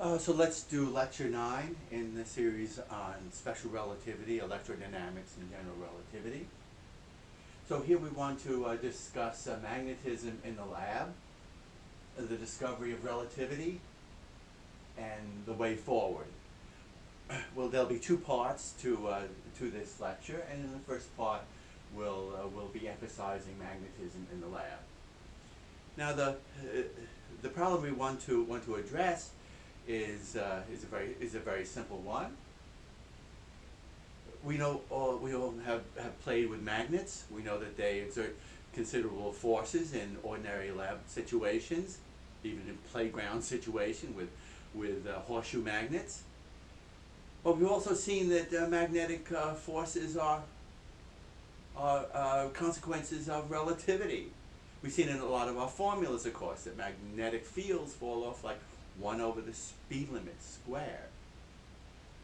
So let's do lecture 9 in the series on special relativity, electrodynamics, and general relativity. So here we want to discuss magnetism in the lab, the discovery of relativity, and the way forward. Well, there'll be two parts to this lecture, and in the first part we'll be emphasizing magnetism in the lab. Now the problem we want to address is a very simple one. We all have played with magnets. We know that they exert considerable forces in ordinary lab situations, even in playground situation with horseshoe magnets. But we've also seen that magnetic forces are consequences of relativity. We've seen in a lot of our formulas, of course, that magnetic fields fall off like 1 over the speed limit squared.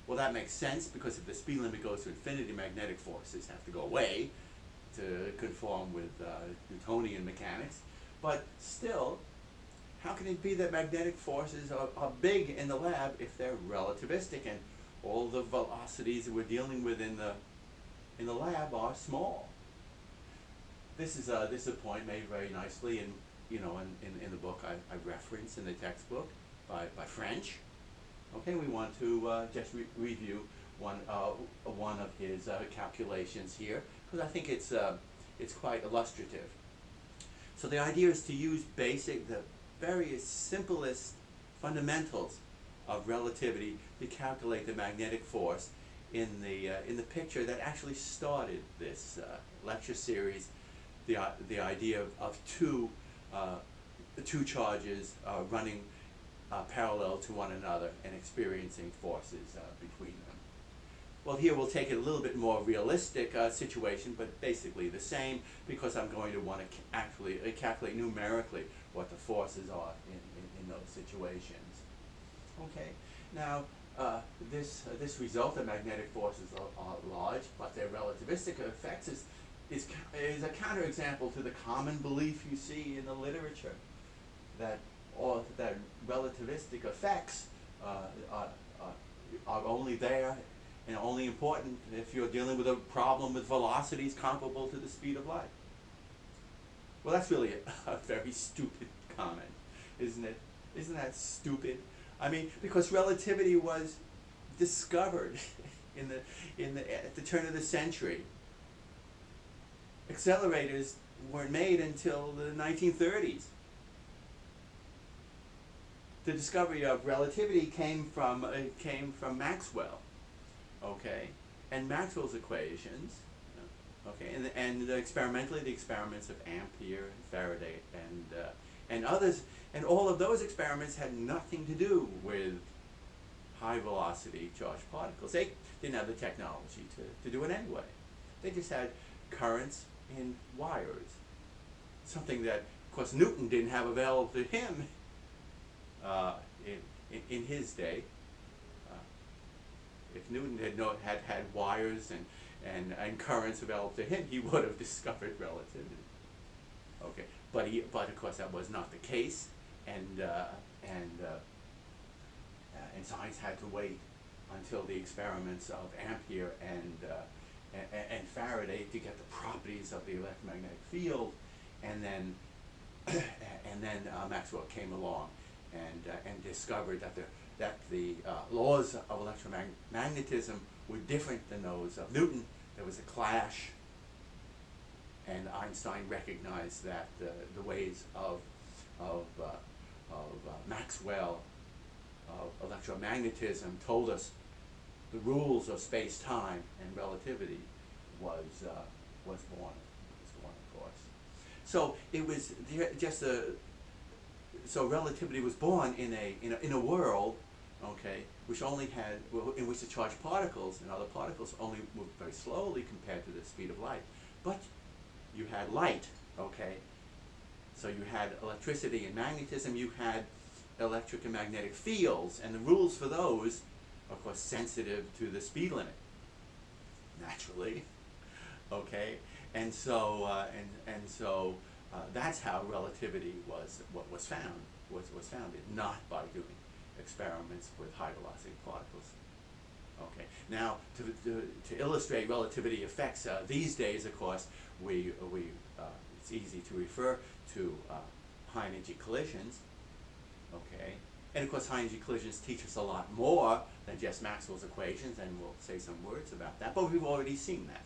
Well, that makes sense, because if the speed limit goes to infinity, magnetic forces have to go away to conform with Newtonian mechanics. But still, how can it be that magnetic forces are big in the lab if they're relativistic and all the velocities that we're dealing with in the lab are small? This is a point made very nicely in the book I reference in the textbook by French. Okay, we want to just review one of his calculations here, because I think it's quite illustrative. So the idea is to use the very simplest fundamentals of relativity to calculate the magnetic force in the picture that actually started this lecture series. The idea of two charges running parallel to one another and experiencing forces between them. Well, here we'll take it a little bit more realistic situation, but basically the same, because I'm going to want to actually calculate numerically what the forces are in those situations. Okay, now this result that magnetic forces are large, but their relativistic effects is a counterexample to the common belief you see in the literature that relativistic effects are only there and only important if you're dealing with a problem with velocities comparable to the speed of light. Well, that's really a very stupid comment, isn't it? Isn't that stupid? I mean, because relativity was discovered at the turn of the century. Accelerators weren't made until the 1930s. The discovery of relativity came from Maxwell, okay, and Maxwell's equations, okay, and experimentally the experiments of Ampere, Faraday, and others, and all of those experiments had nothing to do with high velocity charged particles. They didn't have the technology to do it anyway. They just had currents in wires, something that, of course, Newton didn't have available to him in his day. If Newton had wires and currents available to him, he would have discovered relativity. Okay, but of course that was not the case, and science had to wait until the experiments of Ampere and Faraday to get the properties of the electromagnetic field, and then Maxwell came along and discovered that the laws of electromagnetism were different than those of Newton. There was a clash, and Einstein recognized that the ways of Maxwell of electromagnetism told us the rules of space-time, and relativity was born, of course. So it was just so relativity was born in a world, okay, which only had, in which the charged particles and other particles only moved very slowly compared to the speed of light. But you had light, okay. So you had electricity and magnetism. You had electric and magnetic fields, and the rules for those, of course, sensitive to the speed limit, naturally, okay, and so that's how relativity was founded, not by doing experiments with high velocity particles. Okay. Now, to illustrate relativity effects, these days, of course, it's easy to refer to high energy collisions. Okay. And of course, high energy collisions teach us a lot more than just Maxwell's equations, and we'll say some words about that. But we've already seen that,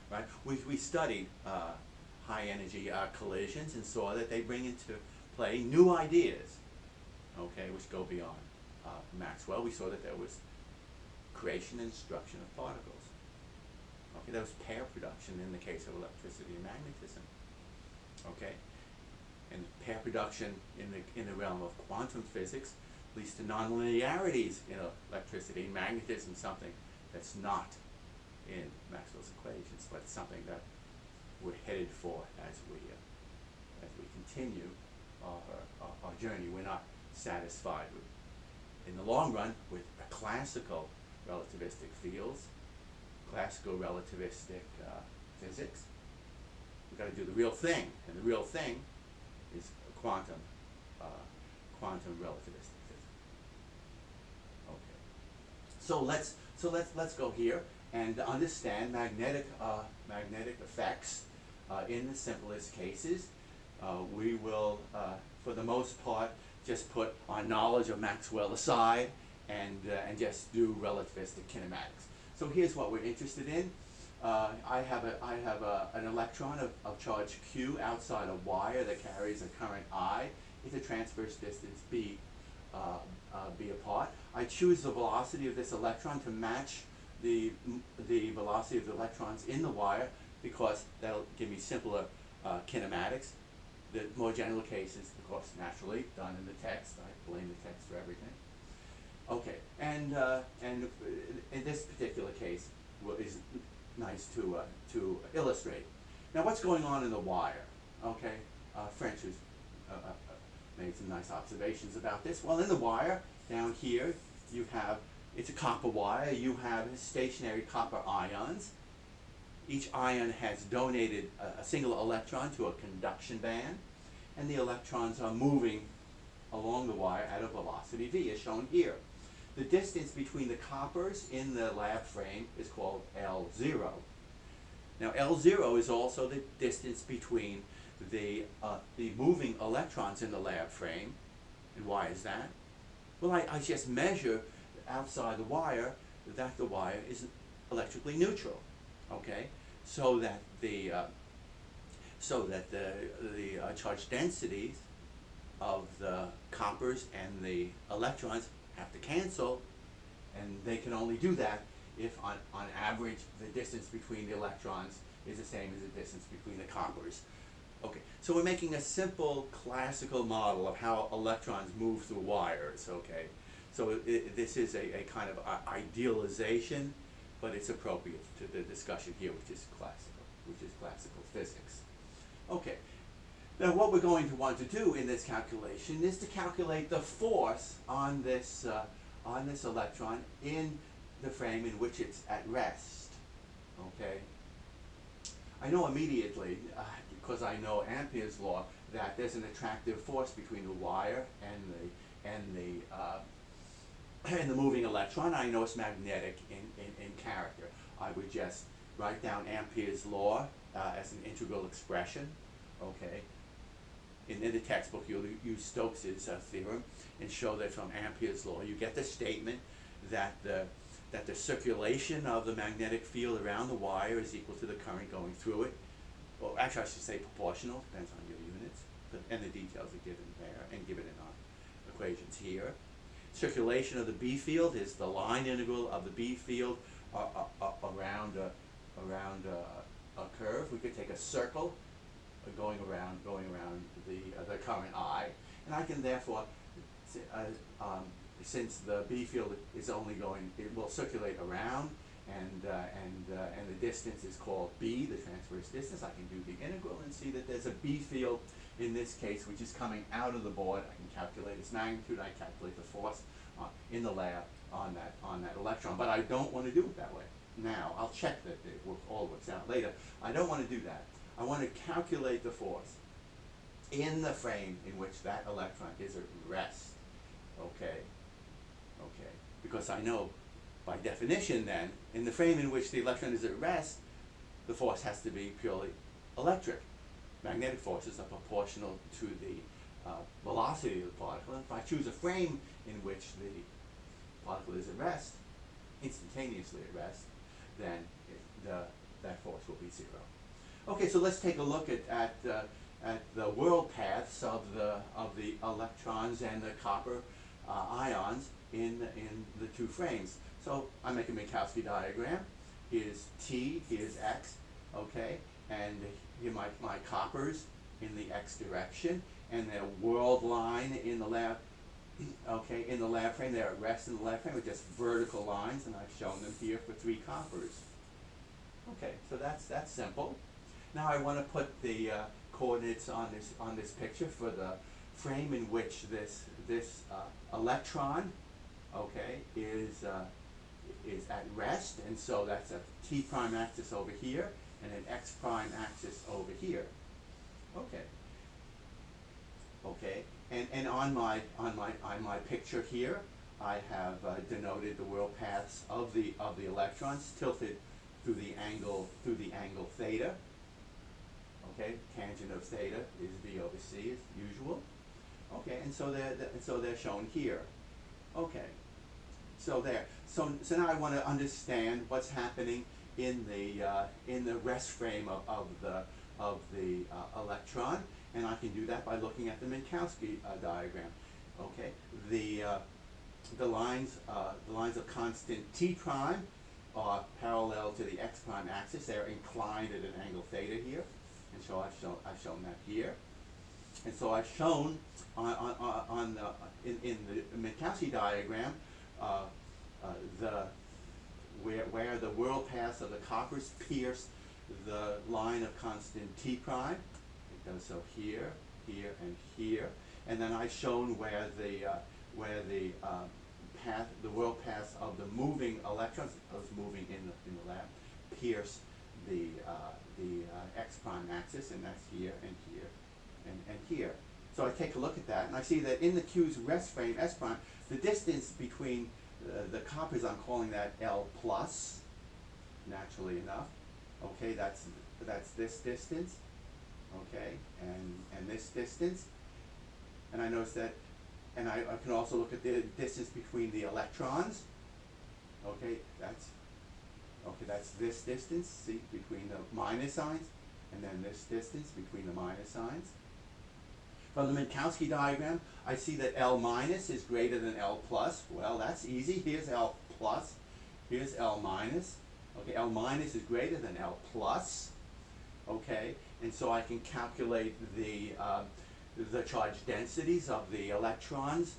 right? We studied high energy collisions and saw that they bring into play new ideas, okay, which go beyond Maxwell. We saw that there was creation and destruction of particles. Okay, there was pair production in the case of electricity and magnetism. Okay, and pair production in the realm of quantum physics leads to nonlinearities in electricity and magnetism, something that's not in Maxwell's equations, but something that we're headed for as we continue our journey. We're not satisfied with, in the long run, with classical relativistic fields, classical relativistic physics. We've got to do the real thing, and the real thing is quantum relativistic physics. Okay. So let's go here and understand magnetic effects in the simplest cases. We will, for the most part, just put our knowledge of Maxwell aside and just do relativistic kinematics. So here's what we're interested in. I have an electron of charge Q outside a wire that carries a current I. It's a transverse distance b apart. I choose the velocity of this electron to match the velocity of the electrons in the wire, because that'll give me simpler kinematics. The more general cases, of course, naturally done in the text. I blame the text for everything. Okay, and in this particular case, is nice to illustrate. Now, what's going on in the wire? Okay, French has made some nice observations about this. Well, in the wire down here, you have, it's a copper wire. You have stationary copper ions. Each ion has donated a single electron to a conduction band, and the electrons are moving along the wire at a velocity v, as shown here. The distance between the coppers in the lab frame is called L0. Now, L0 is also the distance between the moving electrons in the lab frame. And why is that? Well, I just measure outside the wire that the wire is electrically neutral. Okay, so that the charge densities of the coppers and the electrons have to cancel, and they can only do that if on average the distance between the electrons is the same as the distance between the coppers. Okay, so we're making a simple classical model of how electrons move through wires. Okay, so this is a kind of idealization, but it's appropriate to the discussion here, which is classical physics. Okay, now what we're going to want to do in this calculation is to calculate the force on this electron in the frame in which it's at rest. Okay, I know immediately, because I know Ampere's law, that there's an attractive force between the wire and the moving electron. I know it's magnetic in character. I would just write down Ampere's law as an integral expression. Okay. In the textbook, you'll use Stokes's theorem and show that from Ampere's law you get the statement that the circulation of the magnetic field around the wire is equal to the current going through it. Well, actually, I should say proportional. Depends on your units, and the details are given there and given in our equations here. Circulation of the B field is the line integral of the B field around a curve. We could take a circle going around the current I, and I can therefore, since the B field is only going, it will circulate around, and the distance is called B, the transverse distance. I can do the integral and see that there's a B field in this case which is coming out of the board. I can calculate its magnitude. I calculate the force in the lab on that electron, but I don't want to do it that way. Now, I'll check that it all works out later. I don't want to do that. I want to calculate the force in the frame in which that electron is at rest. Okay, Okay, because I know by definition then, in the frame in which the electron is at rest, the force has to be purely electric. Magnetic forces are proportional to the velocity of the particle. And if I choose a frame in which the particle is at rest, instantaneously at rest, then that force will be zero. Okay, so let's take a look at the world paths of the electrons and the copper ions in the two frames. So I make a Minkowski diagram. Here's T, here's X, okay, and here my coppers in the X direction, and their world line in the lab, okay, in the lab frame. They're at rest in the lab frame with just vertical lines, and I've shown them here for 3 coppers. Okay, so that's simple. Now I want to put the coordinates on this picture for the frame in which this electron, okay, is at rest, and so that's a t prime axis over here and an x prime axis over here. Okay. Okay, and on my picture here, I have denoted the world paths of the electrons tilted through the angle theta. Okay, tangent of theta is v over c as usual. Okay, and so they're shown here. Okay, so now I want to understand what's happening in the rest frame of the electron, and I can do that by looking at the Minkowski diagram. Okay, the lines of constant t prime are parallel to the x prime axis. They're inclined at an angle theta here, and so I've shown that here. And so I've shown in the Minkowski diagram where the world paths of the coppers pierce the line of constant t prime. It does so here, here, and here. And then I've shown where the world paths of the moving electrons, those moving in the lab, pierce the x prime axis, and that's here and here and here. So I take a look at that, and I see that in the Q's rest frame S prime, the distance between the coppers, I'm calling that L plus, naturally enough. Okay, that's this distance. Okay, and this distance. And I notice that, and I can also look at the distance between the electrons. Okay, that's this distance, see, between the minus signs, and then this distance between the minus signs. From the Minkowski diagram, I see that L minus is greater than L plus. Well, that's easy. Here's L plus. Here's L minus. Okay, L minus is greater than L plus. Okay, and so I can calculate the charge densities of the electrons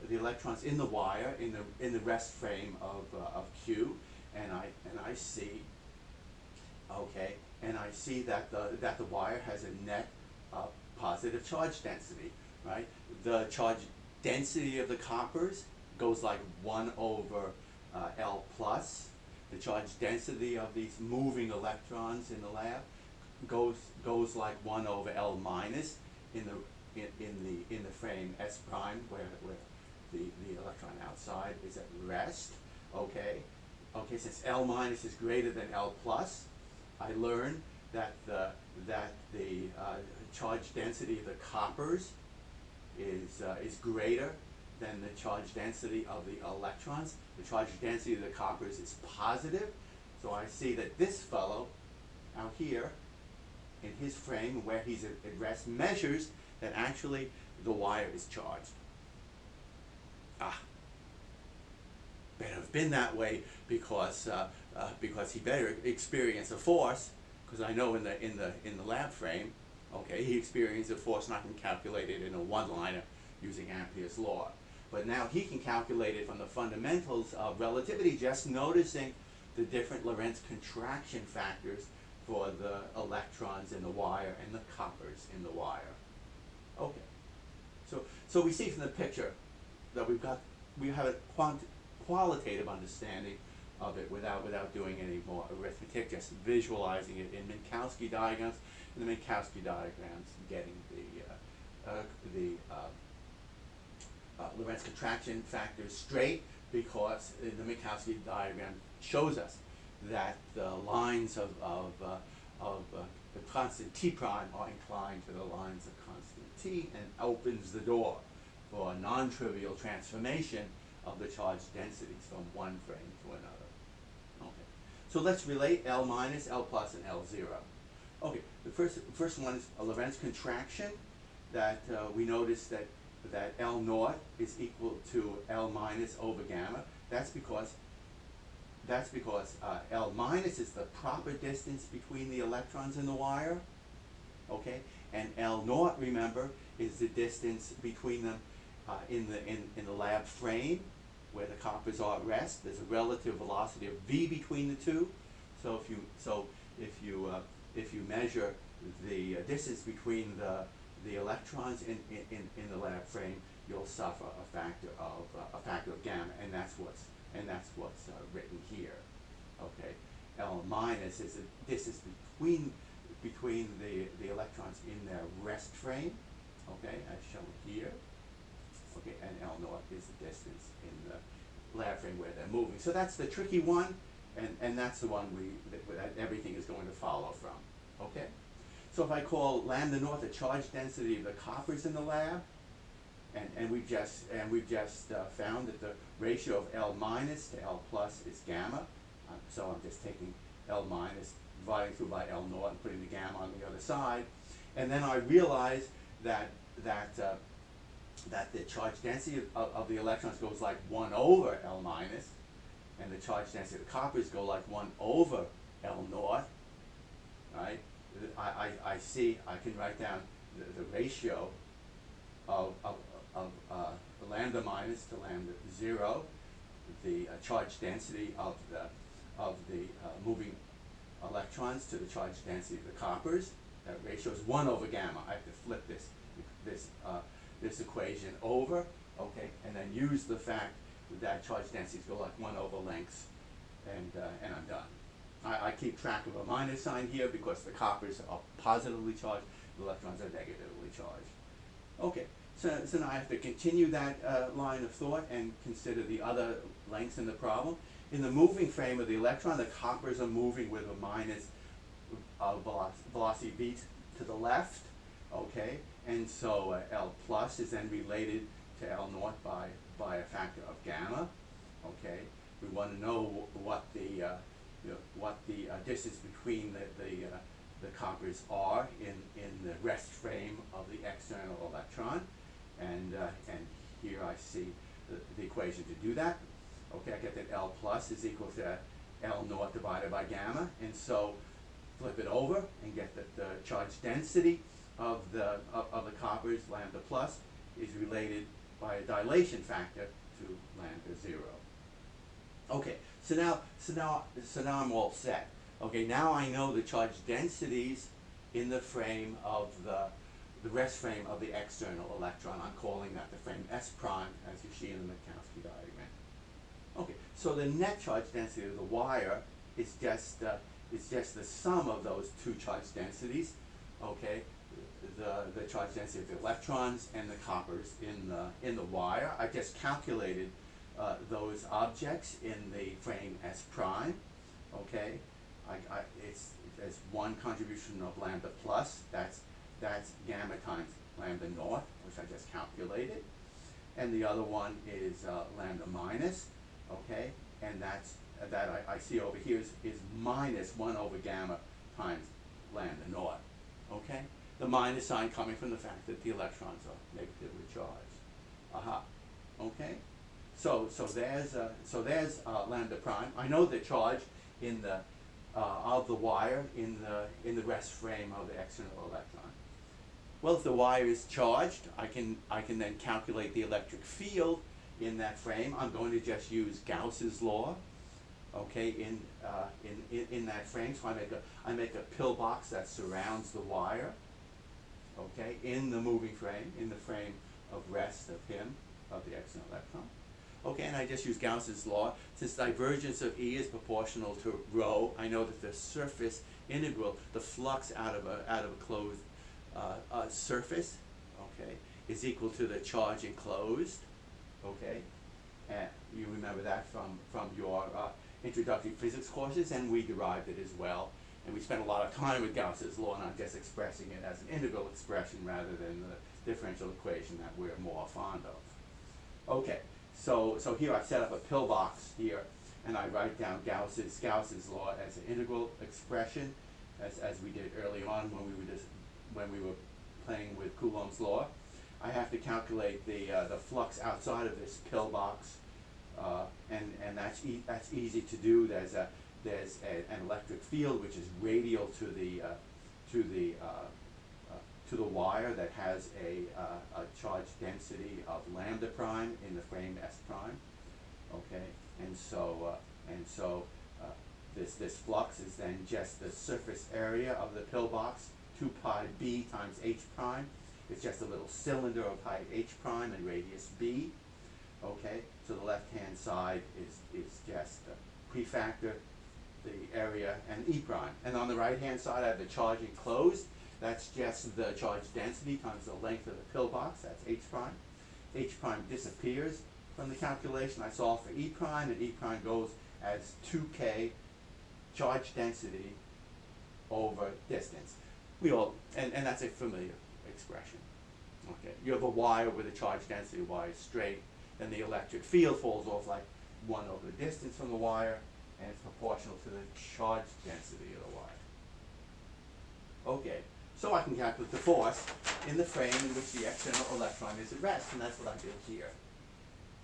the electrons in the wire in the rest frame of Q, and I see. Okay, and I see that the wire has a net positive charge density, right? The charge density of the coppers goes like 1 over L plus. The charge density of these moving electrons in the lab goes like 1 over L minus in the frame S prime where the electron outside is at rest. Okay, since L minus is greater than L plus, I learn that the charge density of the coppers is greater than the charge density of the electrons. The charge density of the coppers is positive, so I see that this fellow out here in his frame where he's at rest measures that actually the wire is charged. Better have been that way because he better experience a force, because I know in the lab frame, okay, he experienced a force, and I can calculate it in a one-liner using Ampere's law. But now he can calculate it from the fundamentals of relativity, just noticing the different Lorentz contraction factors for the electrons in the wire and the coppers in the wire. Okay, so we see from the picture that we have a qualitative understanding of it without doing any more arithmetic, just visualizing it in Minkowski diagrams, and the Minkowski diagrams getting the Lorentz contraction factor is straight because the Minkowski diagram shows us that the lines of the constant t prime are inclined to the lines of constant t, and opens the door for a non-trivial transformation of the charge densities from one frame to another. Okay, so let's relate L minus, L plus, and L zero. Okay, the first one is a Lorentz contraction, that we notice that L naught is equal to L minus over gamma. That's because L minus is the proper distance between the electrons in the wire, okay, and L naught, remember, is the distance between them in the lab frame where the coppers are at rest. There's a relative velocity of v between the two. So if you measure the distance between the electrons in the lab frame, you'll suffer a factor of gamma, and that's what's written here. Okay, L minus is the distance between the electrons in their rest frame. Okay, as shown here. Okay, and L naught is the distance in the lab frame where they're moving. So that's the tricky one, and that's the one that everything is going to follow from. Okay, so if I call lambda naught the charge density of the coppers in the lab, and we've just found that the ratio of L minus to L plus is gamma. So I'm just taking L minus, dividing through by L naught, and putting the gamma on the other side, and then I realize that the charge density of the electrons goes like 1 over L minus, and the charge density of the coppers go like 1 over L naught. Right? I see. I can write down the ratio of lambda minus to lambda zero, the charge density of the moving electrons to the charge density of the coppers. That ratio is 1 over gamma. I have to flip this equation over, okay, and then use the fact that charge densities go like 1 over lengths, and I'm done. I keep track of a minus sign here because the coppers are positively charged, the electrons are negatively charged. Okay, so now I have to continue that line of thought and consider the other lengths in the problem. In the moving frame of the electron, the coppers are moving with a minus velocity v to the left, okay, and so L plus is then related to L naught by a factor of gamma, okay. We want to know what the distance between the coppers are in the rest frame of the external electron, and here I see the equation to do that. Okay, I get that L plus is equal to L naught divided by gamma, and so flip it over and get that the charge density of the coppers, lambda plus, is related by a dilation factor to lambda zero. Okay, so now I'm all set. Okay, now I know the charge densities in the frame of the rest frame of the external electron. I'm calling that the frame S prime, as you see in the Minkowski diagram. Okay, so the net charge density of the wire is just the sum of those two charge densities. Okay, the charge density of the electrons and the coppers in the wire. I just calculated those objects in the frame S prime. Okay, it's one contribution of lambda plus. That's gamma times lambda naught, which I just calculated, and the other one is lambda minus. Okay, and that I see over here is minus 1 over gamma times lambda naught. Okay, the minus sign coming from the fact that the electrons are negatively charged. Aha. Okay, so there's lambda prime. I know the charge in the of the wire in the rest frame of the external electron. Well, if the wire is charged, I can then calculate the electric field in that frame. I'm going to just use Gauss's law, okay, in that frame. So I make a pillbox that surrounds the wire, okay, in the moving frame, in the frame of rest of the external electron. Okay, and I just use Gauss's law. Since divergence of E is proportional to rho, I know that the surface integral, the flux out of a closed surface, okay, is equal to the charge enclosed. Okay, and you remember that from your introductory physics courses, and we derived it as well. And we spent a lot of time with Gauss's law, not just expressing it as an integral expression rather than the differential equation that we're more fond of. Okay, so here I set up a pillbox here, and I write down Gauss's law as an integral expression, as we did early on when we were playing with Coulomb's law. I have to calculate the flux outside of this pillbox, and that's easy to do. There's an electric field which is radial to the wire that has a charge density of lambda prime in the frame S prime. Okay, and so this flux is then just the surface area of the pillbox, 2 pi b times h prime. It's just a little cylinder of height h prime and radius b. Okay, so the left-hand side is just prefactor, the area, and e prime. And on the right-hand side, I have the charge enclosed. That's just the charge density times the length of the pillbox. That's h prime. H prime disappears from the calculation. I solve for e prime, and e prime goes as 2k charge density over distance. And that's a familiar expression. Okay, you have a wire with a charge density y is straight, then the electric field falls off like 1 over the distance from the wire, and it's proportional to the charge density of the wire. Okay, so I can calculate the force in the frame in which the external electron is at rest, and that's what I did here.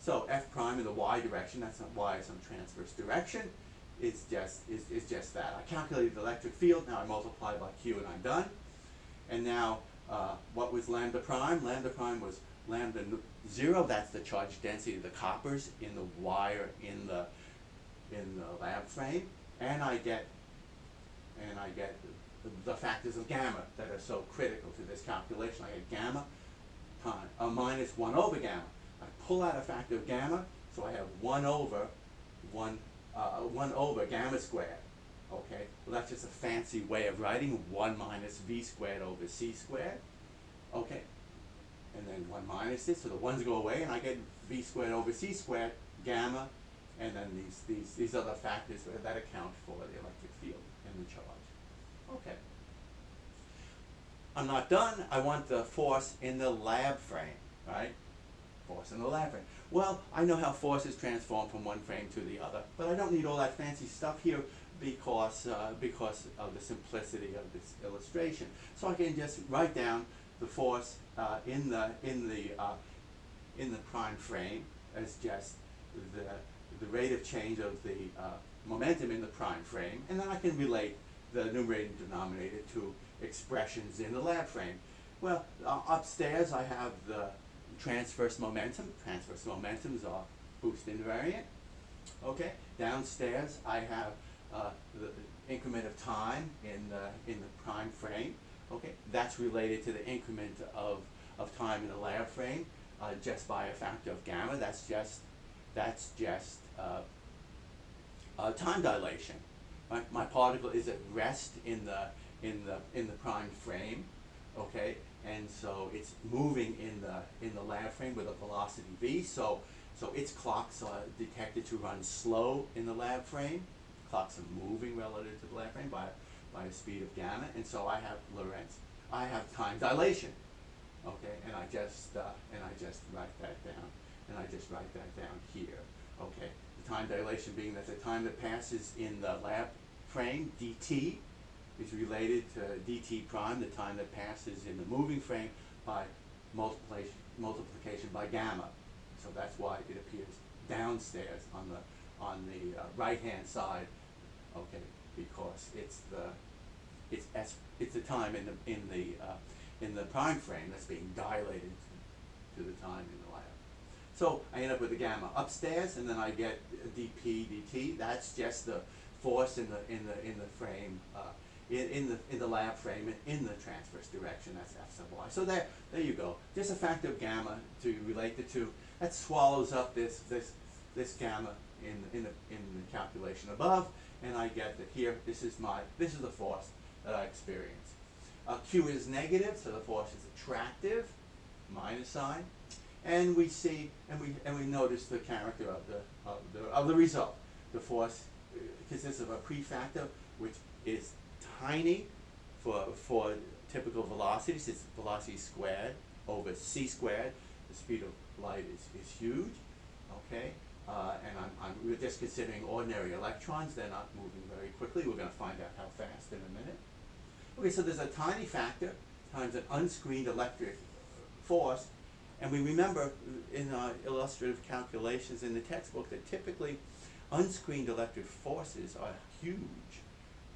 So F prime in the y direction, that's not y, some transverse direction, is just that. I calculated the electric field, now I multiply by Q and I'm done. And now, what was lambda prime? Lambda prime was lambda 0, that's the charge density of the coppers in the wire in the lab frame, and I get the factors of gamma that are so critical to this calculation. I get gamma minus 1 over gamma. I pull out a factor of gamma, so I have 1 over gamma squared. Okay, well that's just a fancy way of writing 1 minus v squared over c squared. Okay, and then 1 minus this, so the 1's go away, and I get v squared over c squared, gamma, and then these other factors that account for the electric field and the charge. Okay. I'm not done. I want the force in the lab frame, right? Force in the lab frame. Well, I know how force is transformed from one frame to the other, but I don't need all that fancy stuff here because of the simplicity of this illustration. So I can just write down the force in the prime frame as just the rate of change of the momentum in the prime frame, and then I can relate the numerator and denominator to expressions in the lab frame. Well, upstairs I have the transverse momentum. Transverse momentums are boost invariant. Okay. Downstairs I have the increment of time in the prime frame. Okay. That's related to the increment of time in the lab frame just by a factor of gamma. That's just time dilation. Right? My particle is at rest in the prime frame, okay, and so it's moving in the lab frame with a velocity v. So its clocks are detected to run slow in the lab frame. Clocks are moving relative to the lab frame by a speed of gamma, and so I have Lorentz. I have time dilation, okay, and I just write that down, and I just write that down here, okay. The time dilation being that the time that passes in the lab frame, dt, is related to dt prime, the time that passes in the moving frame, by multiplication by gamma. So that's why it appears downstairs on the right-hand side, okay, because it's the time in the prime frame that's being dilated to the time in the lab. So I end up with the gamma upstairs, and then I get dp dt. That's just the force in the frame, in the lab frame, in the transverse direction. That's f sub y. So there you go. Just a factor of gamma to relate the two. That swallows up this gamma in the calculation above, and I get that here. This is the force that I experience. Q is negative, so the force is attractive, minus sign. And we see, and we notice the character of the result. The force consists of a prefactor which is tiny for typical velocities. It's velocity squared over c squared. The speed of light is huge. Okay, and we're just considering ordinary electrons. They're not moving very quickly. We're going to find out how fast in a minute. Okay, so there's a tiny factor times an unscreened electric force. And we remember in our illustrative calculations in the textbook that typically unscreened electric forces are huge,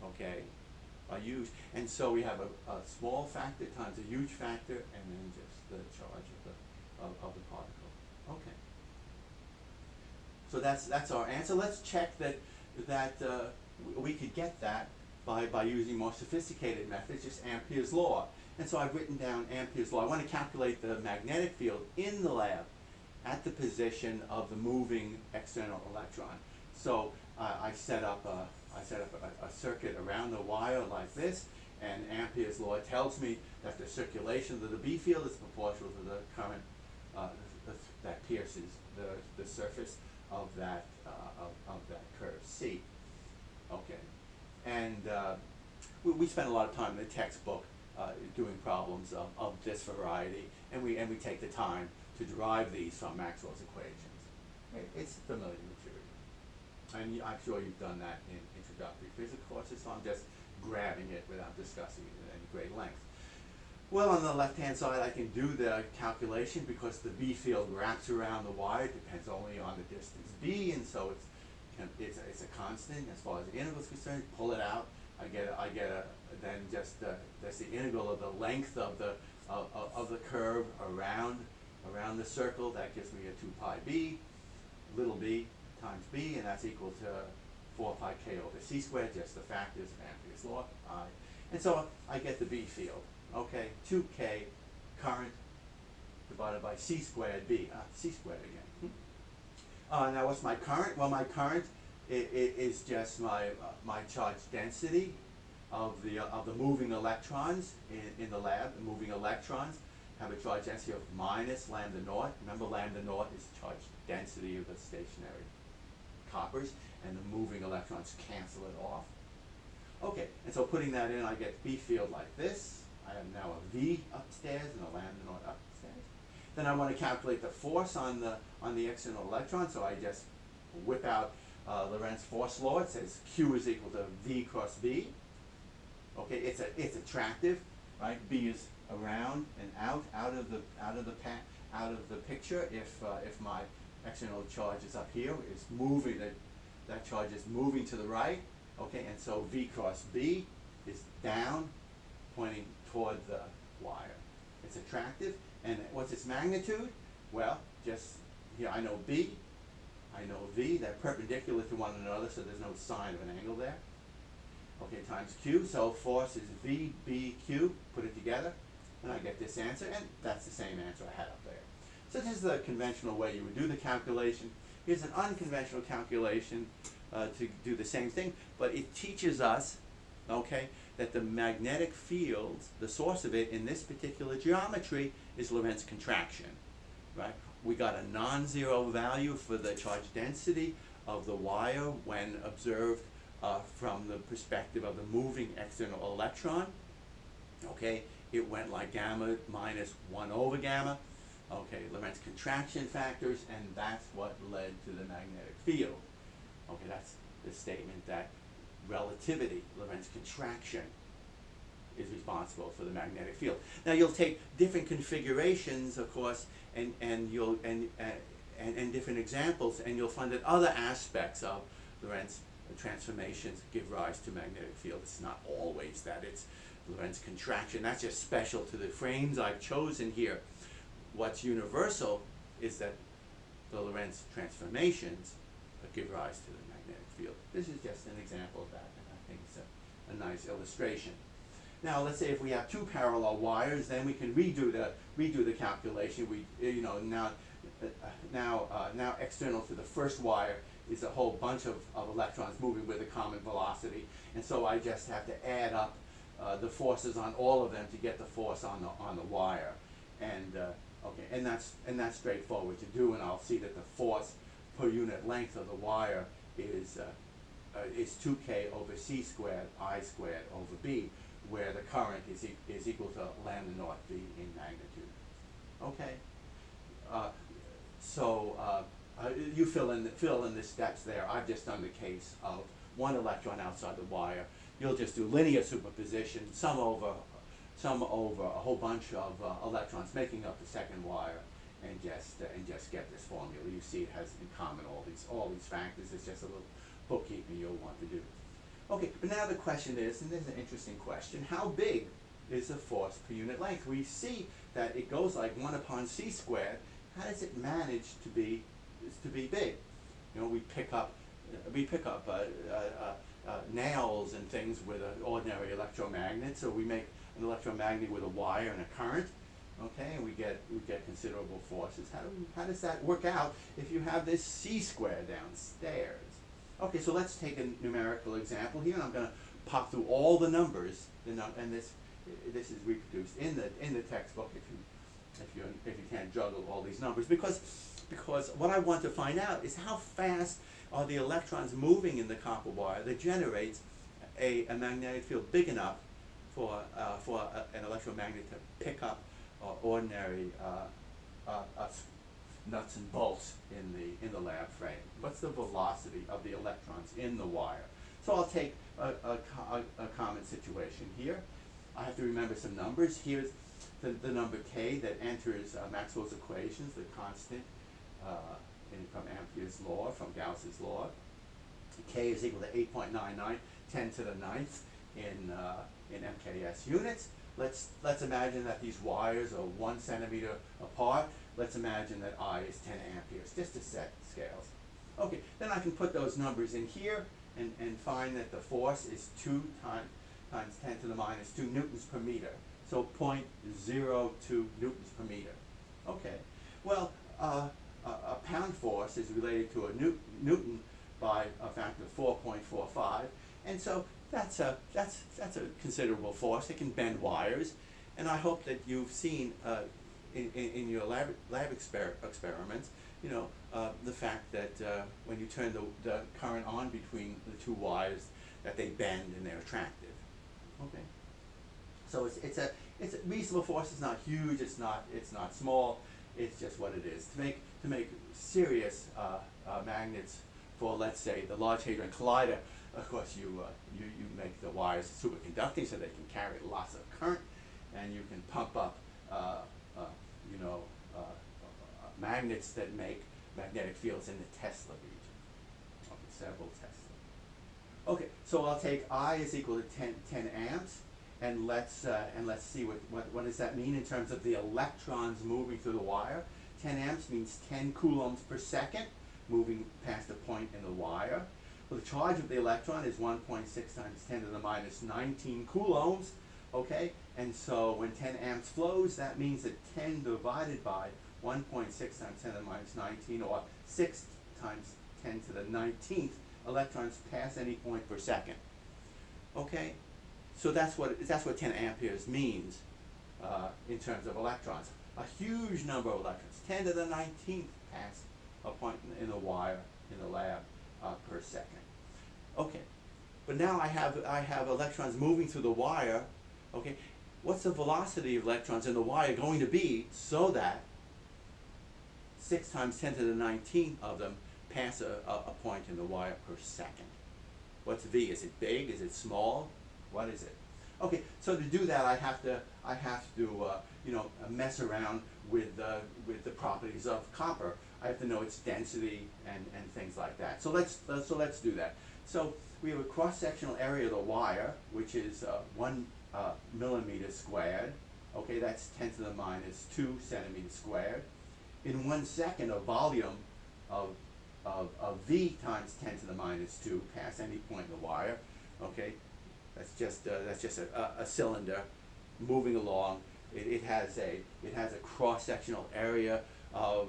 okay, are huge. And so we have a small factor times a huge factor and then just the charge of the particle. Okay. So that's our answer. Let's check that we could get that by using more sophisticated methods, just Ampere's law. And so I've written down Ampere's law. I want to calculate the magnetic field in the lab at the position of the moving external electron. So I set up a circuit around the wire like this, and Ampere's law tells me that the circulation of the B field is proportional to the current that pierces the surface of that curve C. Okay, and we spent a lot of time in the textbook doing problems of this variety, and we take the time to derive these from Maxwell's equations. It's familiar material, and I'm sure you've done that in introductory physics courses, so I'm just grabbing it without discussing it in any great length. Well, on the left-hand side, I can do the calculation because the B field wraps around the wire. It depends only on the distance B, and so it's a constant as far as the integral is concerned. Pull it out. I get then just that's the integral of the length of the curve around the circle. That gives me a 2 pi b, little b times b, and that's equal to 4 pi k over c squared, just the factors of Ampere's law, I. And so I get the B field. Okay, 2k current divided by c squared b, c squared again. Now what's my current? Well, my current is just my charge density of the moving electrons in the lab. The moving electrons have a charge density of minus lambda naught. Remember, lambda naught is charge density of the stationary coppers, and the moving electrons cancel it off. Okay, and so putting that in, I get B field like this. I have now a V upstairs and a lambda naught upstairs. Then I want to calculate the force on the external electron, so I just whip out Lorentz force law. It says Q is equal to V cross B. Okay, it's attractive, right? B is around and out of the picture. If my external charge is up here, it's moving. That charge is moving to the right. Okay, and so V cross B is down, pointing toward the wire. It's attractive, and what's its magnitude? Well, just here I know B, I know V. They're perpendicular to one another, so there's no sign of an angle there. Okay, times Q, so force is V, B, Q, put it together, and I get this answer, and that's the same answer I had up there. So this is the conventional way you would do the calculation. Here's an unconventional calculation to do the same thing, but it teaches us, okay, that the magnetic field, the source of it in this particular geometry is Lorentz contraction, right? We got a non-zero value for the charge density of the wire when observed from the perspective of the moving external electron. Okay, it went like gamma minus 1 over gamma. Okay, Lorentz contraction factors, and that's what led to the magnetic field. Okay, that's the statement that relativity, Lorentz contraction, is responsible for the magnetic field. Now you'll take different configurations, of course, and different examples, and you'll find that other aspects of Lorentz transformations give rise to magnetic field. It's not always that it's Lorentz contraction. That's just special to the frames I've chosen here. What's universal is that the Lorentz transformations give rise to the magnetic field. This is just an example of that, and I think it's a nice illustration. Now, let's say if we have two parallel wires, then we can redo the calculation. Now external to the first wire is a whole bunch of electrons moving with a common velocity, and so I just have to add up the forces on all of them to get the force on the wire, and that's straightforward to do, and I'll see that the force per unit length of the wire is 2k over c squared I squared over b, where the current is equal to lambda naught v in magnitude. Okay. You fill in the steps there. I've just done the case of one electron outside the wire. You'll just do linear superposition, sum over a whole bunch of electrons making up the second wire, and just get this formula. You see it has in common all these factors. It's just a little bookkeeping you'll want to do. Okay, but now the question is, and this is an interesting question, how big is the force per unit length? We see that it goes like 1 upon c squared. How does it manage to be big? You know, we pick up nails and things with an ordinary electromagnet, so we make an electromagnet with a wire and a current, okay, and we get considerable forces. How does that work out if you have this c squared downstairs? Okay, so let's take a numerical example here, and I'm going to pop through all the numbers, and this is reproduced in the textbook if you can't juggle all these numbers, because what I want to find out is how fast are the electrons moving in the copper wire that generates a magnetic field big enough for an electromagnet to pick up ordinary nuts and bolts in the lab frame. What's the velocity of the electrons in the wire? So I'll take a common situation here. I have to remember some numbers. Here's the number k that enters Maxwell's equations, the constant from Ampere's law, from Gauss's law. K is equal to 8.99, 10 to the 9th in MKS units. Let's imagine that these wires are 1 centimeter apart. Let's imagine that I is 10 amperes, just to set scales. Okay, then I can put those numbers in here and find that the force is 2 times 10 to the minus 2 newtons per meter. So 0.02 newtons per meter. Okay, well, a pound force is related to a newton by a factor of 4.45, and so that's a considerable force. It can bend wires, and I hope that you've seen in your lab experiments, you know, the fact that when you turn the current on between the two wires, that they bend and they're attractive. Okay, so it's a reasonable force. It's not huge. It's not small. It's just what it is. To make serious magnets for, let's say, the Large Hadron Collider, of course, you make the wires superconducting so they can carry lots of current, and you can pump up magnets that make magnetic fields in the Tesla region. Okay, several Tesla. Okay, so I'll take I is equal to 10 amps, and let's see what does that mean in terms of the electrons moving through the wire. 10 amps means 10 coulombs per second moving past a point in the wire. Well, the charge of the electron is 1.6 times 10 to the minus 19 coulombs, okay? And so when 10 amps flows, that means that 10 divided by 1.6 times 10 to the minus 19, or 6 times 10 to the 19th electrons pass any point per second. Okay? So that's what 10 amperes means in terms of electrons. A huge number of electrons, 10 to the 19th pass a point in the wire in the lab per second. Okay, but now I have electrons moving through the wire. Okay, what's the velocity of electrons in the wire going to be so that 6 times 10 to the 19th of them pass a point in the wire per second? What's V? Is it big? Is it small? What is it? Okay, so to do that, I have to mess around with the properties of copper. I have to know its density and things like that. So let's do that. So we have a cross-sectional area of the wire, which is 1 millimeter squared. Okay, that's 10 to the minus 2 centimeters squared. In 1 second, a volume of V times 10 to the minus 2 past any point in the wire. Okay, that's just a cylinder moving along. It has a cross-sectional area of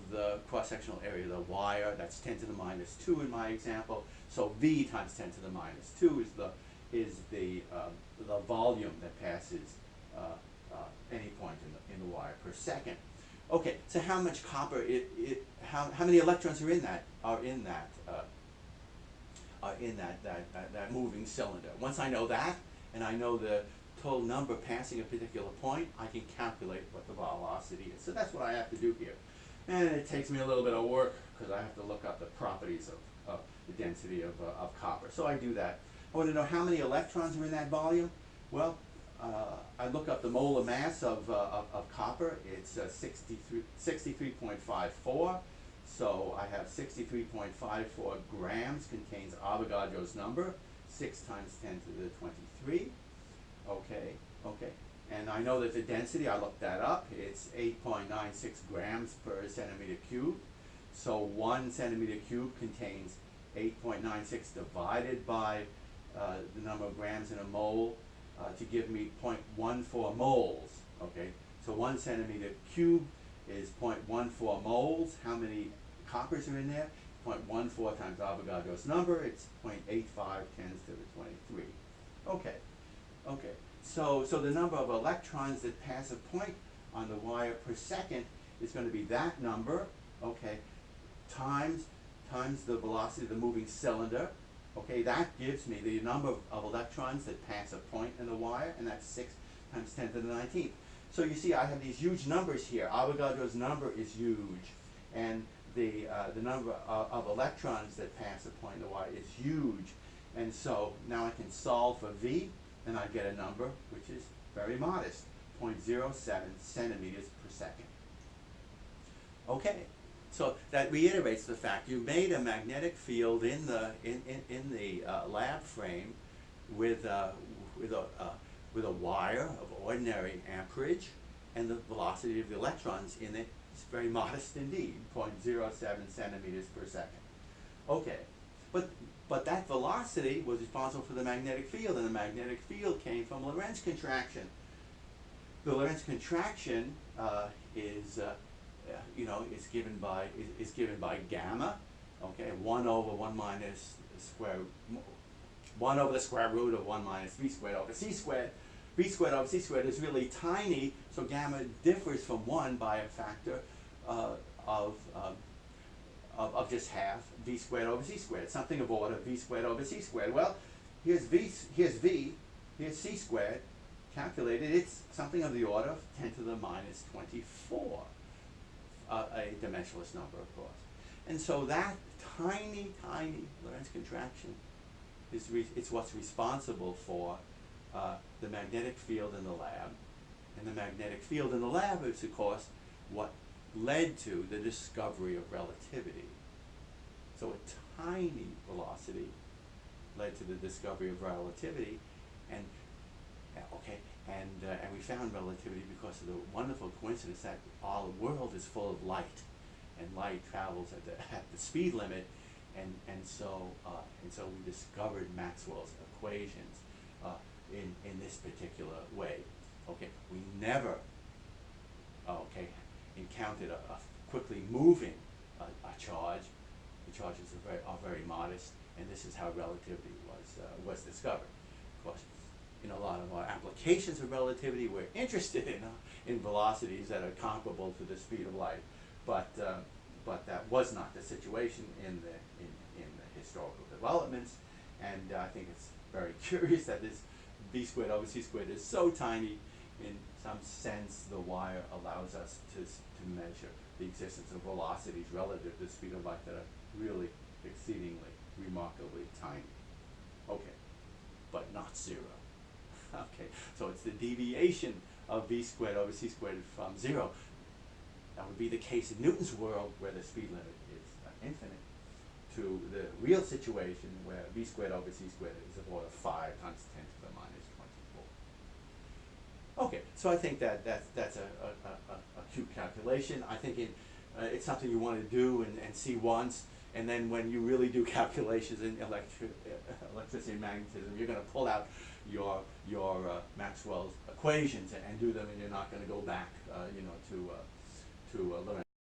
the cross-sectional area of the wire. That's 10 to the minus 2 in my example. So V times 10 to the minus 2 is the volume that passes any point in the wire per second. Okay, so how much copper? How many electrons are in that? That moving cylinder. Once I know that, and I know the total number passing a particular point, I can calculate what the velocity is. So that's what I have to do here. And it takes me a little bit of work because I have to look up the properties of the density of copper. So I do that. I want to know how many electrons are in that volume. Well, I look up the molar mass of copper. It's 63.54. So I have 63.54 grams contains Avogadro's number, 6 times 10 to the 23. Okay. And I know that the density, I looked that up, it's 8.96 grams per centimeter cubed. So 1 centimeter cubed contains 8.96 divided by the number of grams in a mole to give me 0.14 moles. Okay, so 1 centimeter cubed is 0.14 moles. How many coppers are in there? 0.14 times Avogadro's number, it's 0.85 10 to the 23. Okay. So the number of electrons that pass a point on the wire per second is going to be that number, okay, times the velocity of the moving cylinder. Okay, that gives me the number of electrons that pass a point in the wire, and that's 6 times 10 to the 19th. So you see I have these huge numbers here. Avogadro's number is huge, and the number of electrons that pass a point in the wire is huge. And so now I can solve for V, and I get a number which is very modest, 0.07 centimeters per second. Okay, so that reiterates the fact you made a magnetic field in the lab frame with a wire of ordinary amperage, and the velocity of the electrons in it is very modest indeed, 0.07 centimeters per second. Okay, but that velocity was responsible for the magnetic field, and the magnetic field came from Lorentz contraction. The Lorentz contraction is given by gamma. Okay, 1 over the square root of 1 minus v squared over c squared. V squared over c squared is really tiny, so gamma differs from 1 by a factor of just half v squared over c squared, something of order v squared over c squared. Well, here's v, here's c squared, calculated, it's something of the order of 10 to the minus 24, a dimensionless number, of course. And so that tiny Lorentz contraction it's what's responsible for the magnetic field in the lab. And the magnetic field in the lab is, of course, what led to the discovery of relativity. So a tiny velocity led to the discovery of relativity, and we found relativity because of the wonderful coincidence that our world is full of light, and light travels at the speed limit, and so we discovered Maxwell's equations in this particular way. Okay, we never encountered a quickly moving a charge. The charges are very modest, and this is how relativity was discovered. Of course, in a lot of our applications of relativity, we're interested in velocities that are comparable to the speed of light, but that was not the situation in the historical developments, and I think it's very curious that this v squared over c squared is so tiny. In some sense, the wire allows us to measure the existence of velocities relative to the speed of light that are really exceedingly, remarkably tiny. Okay, but not zero. Okay, so it's the deviation of v squared over c squared from 0. That would be the case in Newton's world, where the speed limit is infinite, to the real situation where v squared over c squared is of order 5 times 10 to the minus 24. Okay, so I think that's a cute calculation. I think it's something you want to do and see once, and then when you really do calculations in electricity and magnetism, you're going to pull out your Maxwell's equations and do them, and you're not going to go back to Lorentz.